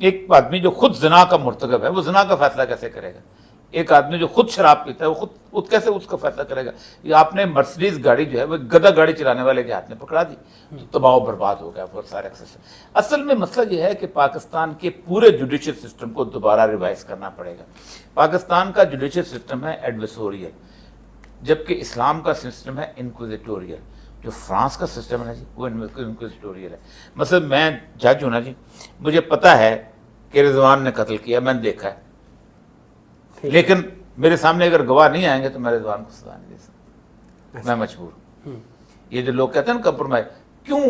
ایک آدمی جو خود زنا کا مرتکب ہے وہ زنا کا فیصلہ کیسے کرے گا؟ ایک آدمی جو خود شراب پیتا ہے وہ خود کیسے اس کا فیصلہ کرے گا؟ یہ آپ نے مرسیڈیز گاڑی جو ہے وہ گدھا گاڑی چلانے والے کے ہاتھ میں پکڑا دی تو تباہ و برباد ہو گیا بہت سارے سسٹم۔ اصل میں مسئلہ یہ ہے کہ پاکستان کے پورے جوڈیشل سسٹم کو دوبارہ ریوائز کرنا پڑے گا۔ پاکستان کا جوڈیشل سسٹم ہے ایڈویسوریل، جبکہ اسلام کا سسٹم ہے انکوزیٹوریل۔ جو فرانس کا سسٹم ہے نا جی وہ انکوزیٹوریل ہے۔ مثلا میں جج ہوں نا جی، مجھے پتہ ہے کہ رضوان نے قتل کیا، میں نے دیکھا ہے، لیکن میرے سامنے اگر گواہ نہیں آئیں گے تو میں رضوان کو سزا نہیں دے سکتا، میں مجبور ہوں۔ یہ جو لوگ کہتے ہیں نا کمپرومائز، کیوں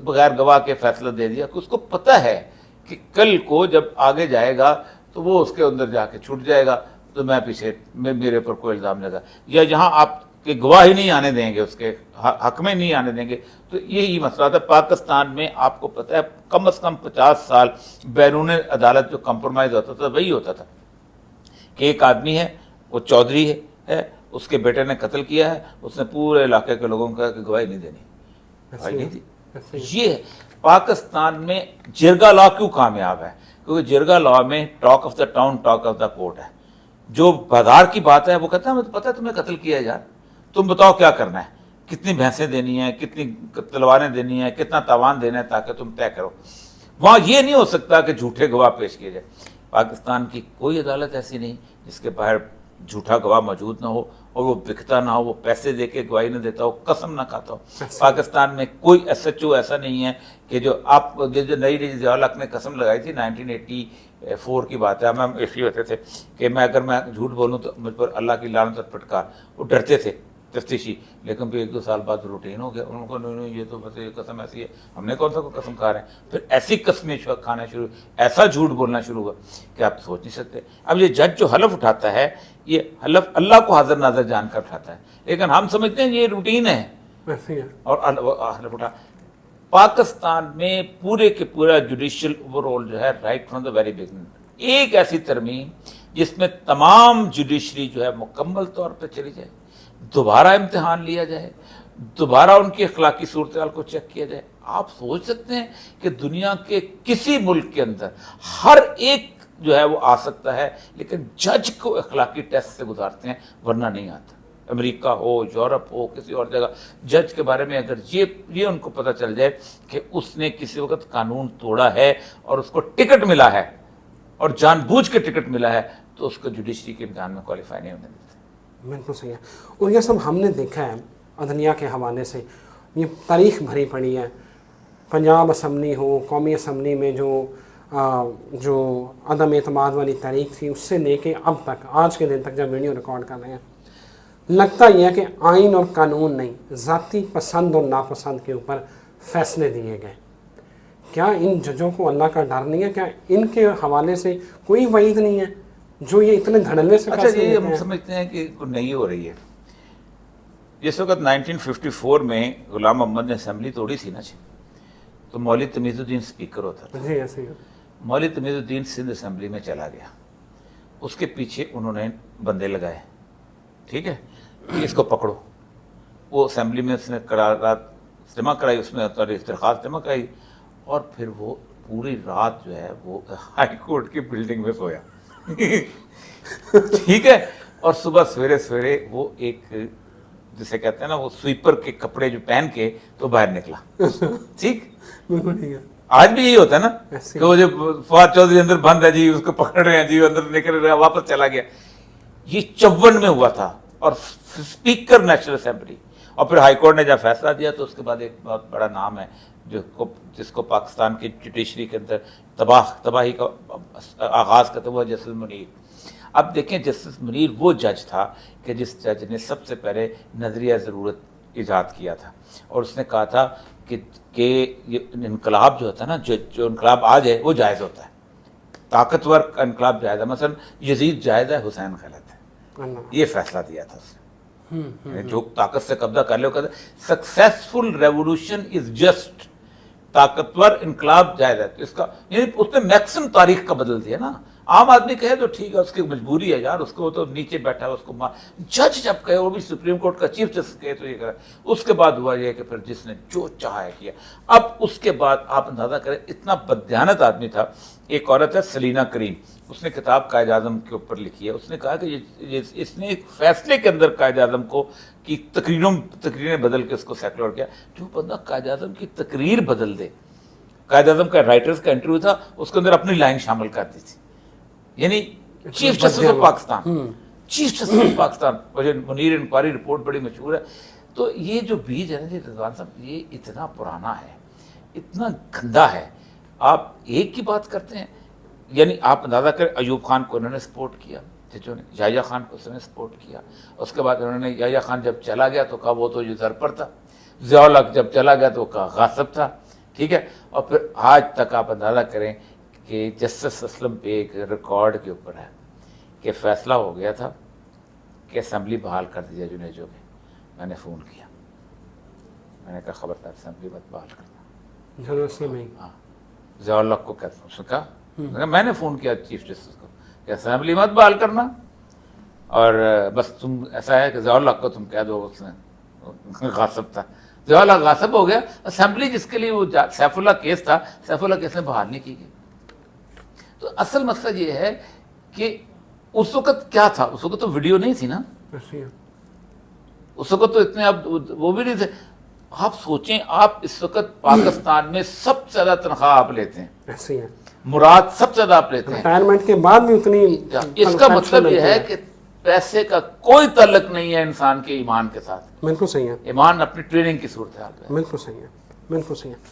بغیر گواہ کے فیصلہ دے دیا؟ کہ اس کو پتہ ہے کہ کل کو جب آگے جائے گا تو وہ اس کے اندر جا کے چھوٹ جائے گا تو میں پیچھے میرے پر کوئی الزام نہیں لگا، یا جہاں آپ کہ گواہ ہی نہیں آنے دیں گے، اس کے حق میں نہیں آنے دیں گے۔ تو یہی مسئلہ تھا پاکستان میں۔ آپ کو پتہ ہے کم از کم 50 سال بیرون عدالت جو کمپرومائز ہوتا تھا وہی ہوتا تھا کہ ایک آدمی ہے، وہ چودھری ہے، اس کے بیٹے نے قتل کیا ہے، اس نے پورے علاقے کے لوگوں کو کہا کہ گواہی نہیں دینی، گواہی نہیں دی۔ یہ پاکستان میں جرگا لا کیوں کامیاب ہے؟ کیونکہ جرگا لا میں talk of the town talk of the court ہے۔ جو بازار کی بات ہے وہ کہتا ہے مجھے پتہ ہے تمہیں قتل کیا ہے یار، تم بتاؤ کیا کرنا ہے، کتنی بھینسیں دینی ہیں، کتنی تلواریں دینی ہیں، کتنا تاوان دینا ہے تاکہ تم طے کرو۔ وہاں یہ نہیں ہو سکتا کہ جھوٹے گواہ پیش کیے جائے۔ پاکستان کی کوئی عدالت ایسی نہیں جس کے باہر جھوٹا گواہ موجود نہ ہو اور وہ بکتا نہ ہو، وہ پیسے دے کے گواہی نہ دیتا ہو، قسم نہ کھاتا ہو۔ پاکستان میں کوئی ایس ایچ او ایسا نہیں ہے کہ جو آپ جو نئی ضیاء الحق نے قسم لگائی تھی 1984 کی بات ہے، ہم ایسے ہوتے تھے کہ اگر میں جھوٹ بولوں تو مجھ پر اللہ کی لعنت اور پھٹکار، وہ ڈرتے تھے تفتیشی، لیکن پھر 1-2 سال بعد روٹین ہو گیا، ان کو نہیں یہ تو بس یہ قسم ایسی ہے، ہم نے کون سا کوئی قسم کھا رہے ہیں۔ پھر ایسی قسمیں کھانا شروع، ایسا جھوٹ بولنا شروع ہوا کہ آپ سوچ نہیں سکتے۔ اب یہ جج جو حلف اٹھاتا ہے یہ حلف اللہ کو حاضر ناظر جان کر اٹھاتا ہے، لیکن ہم سمجھتے ہیں یہ روٹین ہے اور حلف اٹھا۔ پاکستان میں پورے کے پورا جوڈیشل اوور آل جو ہے right from the very beginning ایک ایسی ترمیم جس میں تمام جوڈیشری جو ہے مکمل طور پہ چلی جائے، دوبارہ امتحان لیا جائے، دوبارہ ان کی اخلاقی صورتحال کو چیک کیا جائے۔ آپ سوچ سکتے ہیں کہ دنیا کے کسی ملک کے اندر ہر ایک جو ہے وہ آ سکتا ہے، لیکن جج کو اخلاقی ٹیسٹ سے گزارتے ہیں ورنہ نہیں آتا۔ امریکہ ہو، یورپ ہو، کسی اور جگہ جج کے بارے میں اگر یہ ان کو پتہ چل جائے کہ اس نے کسی وقت قانون توڑا ہے اور اس کو ٹکٹ ملا ہے اور جان بوجھ کے ٹکٹ ملا ہے تو اس کو جوڈیشری کے امتحان میں کوالیفائی نہیں ہونے دیتے۔ بالکل صحیح ہے۔ اور یہ سب ہم نے دیکھا ہے عدلیہ کے حوالے سے، یہ تاریخ بھری پڑی ہے۔ پنجاب اسمبلی ہو، قومی اسمبلی میں جو عدم اعتماد والی تاریخ تھی، اس سے لے کے اب تک آج کے دن تک جب ویڈیو ریکارڈ کر رہے ہیں، لگتا یہ ہے کہ آئین اور قانون نہیں، ذاتی پسند اور ناپسند کے اوپر فیصلے دیے گئے۔ کیا ان ججوں کو اللہ کا ڈر نہیں ہے؟ کیا ان کے حوالے سے کوئی وعید نہیں ہے جو یہ اتنے دھڑلے سے اچھا یہ ہم سمجھتے ہیں کہ نہیں ہو رہی ہے۔ جس وقت 1954 میں غلام محمد نے اسمبلی توڑی تھی نا جی، تو مولوی تمیز الدین اسپیکر ہوتا تھا۔ جی ایسے ہی۔ مولوی تمیز الدین سندھ اسمبلی میں چلا گیا، اس کے پیچھے انہوں نے بندے لگائے، ٹھیک ہے، اس کو پکڑو۔ وہ اسمبلی میں اس نے قرارات جمع کرائی، اس میں درخواست جمع کرائی، اور پھر وہ پوری رات جو ہے وہ ہائی کورٹ کی بلڈنگ میں سویا، ٹھیک ہے، اور صبح سویرے وہ ایک جسے کہتے ہیں نا وہ سویپر کے کپڑے جو پہن کے تو باہر نکلا، ٹھیک۔ آج بھی یہی ہوتا ہے نا کہ وہ جو فواد چودھری اندر بند ہے جی، اس کو پکڑ رہے ہیں جی، اندر نکل رہے ہیں، واپس چلا گیا۔ یہ 54 میں ہوا تھا، اور اسپیکر نیشنل اسمبلی، اور پھر ہائی کورٹ نے جب فیصلہ دیا تو اس کے بعد ایک بہت بڑا نام ہے جس کو پاکستان کی جوڈیشری کے اندر تباہی کا آغاز کرتے ہوا، جسٹس منیر۔ اب دیکھیں جسٹس منیر وہ جج تھا کہ جس جج نے سب سے پہلے نظریہ ضرورت ایجاد کیا تھا، اور اس نے کہا تھا کہ یہ انقلاب جو ہوتا ہے نا، جو انقلاب آ جائے وہ جائز ہوتا ہے، طاقتور کا انقلاب جائز ہے، مثلا یزید جائز ہے، حسین غلط ہے، یہ فیصلہ دیا تھا اس نے۔ جو طاقت سے قبضہ کر لے وہ کہتا ہے سکسیسفل ریولوشن از جسٹ، طاقتور انقلاب جائز ہے۔ اس کا یعنی اس نے میکسم تاریخ کا بدل دیا نا۔ عام آدمی کہے تو ٹھیک ہے، اس کی مجبوری ہے یار، اس کو تو نیچے بیٹھا ہے، اس کو جج جب کہے، وہ بھی سپریم کورٹ کا چیف جسٹس کہے تو یہ کرے. اس کے بعد ہوا یہ کہ پھر جس نے جو چاہا ہے کیا. اب اس کے بعد آپ اندازہ کریں اتنا بددیانت آدمی تھا. ایک عورت ہے سلینا کریم، اس نے کتاب قائد اعظم کے اوپر لکھی ہے. اس نے کہا کہ اس نے ایک فیصلے کے اندر قائد اعظم کو کی تقریریں بدل کے اس کو سیکولر کیا. جو بندہ قائد اعظم کی تقریر بدل دے، قائد اعظم کا رائٹرز کا انٹرویو تھا، اس کے اندر اپنی لائن شامل کر دی تھی. یعنی chief justice of Pakistan, chief justice of Pakistan, وجہ منیر انکوائری رپورٹ بڑی مشہور ہے. تو یہ جو بیج ہے نا جی رضوان صاحب، یہ اتنا پرانا ہے، اتنا گندا ہے. آپ ایک کی بات کرتے ہیں، یعنی آپ اندازہ کریں ایوب خان کو انہوں نے سپورٹ کیا، ججوں نے یحییٰ خان کو اس نے سپورٹ کیا. اس کے بعد انہوں نے یحییٰ خان جب چلا گیا تو کہا وہ تو یوزر پر تھا. ضیاء الحق جب چلا گیا تو کہا غاصب تھا. ٹھیک ہے. اور پھر آج تک آپ اندازہ کریں کہ جسٹس اسلم پہ ایک ریکارڈ کے اوپر ہے کہ فیصلہ ہو گیا تھا کہ اسمبلی بحال کر دیا جنیجو میں. میں نے فون کیا، میں نے کہا خبردار اسمبلی مت بحال کرنا. ہاں ضیاء الحق کو کہتا ہوں، اس نے کہا میں نے فون کیا چیف جسٹس کو کہ اسمبلی مت بحال کرنا، اور بس تم ایسا ہے کہ ضیاء الحق کو تم کہہ دو اس نے غاصب تھا. ضیاء الحق غاصب ہو گیا. اسمبلی جس کے لیے وہ سیف اللہ کیس تھا، سیف اللہ کیس میں بحال نہیں کی گئی. تو اصل مسئلہ یہ ہے کہ اس وقت کیا تھا، اس وقت تو ویڈیو نہیں تھی نا، اس وقت تو اتنے اب وہ بھی نہیں تھے. آپ سوچیں، آپ اس وقت پاکستان میں سب سے زیادہ تنخواہ آپ لیتے ہیں، مراد سب سے زیادہ آپ لیتے ہیں ریٹائرمنٹ کے بعد بھی اتنی. اس کا مطلب یہ ہے کہ پیسے کا کوئی تعلق نہیں ہے انسان کے ایمان کے ساتھ. بالکل صحیح ہے. ایمان اپنی ٹریننگ کی صورتحال ہے. بالکل صحیح ہے، بالکل صحیح ہے.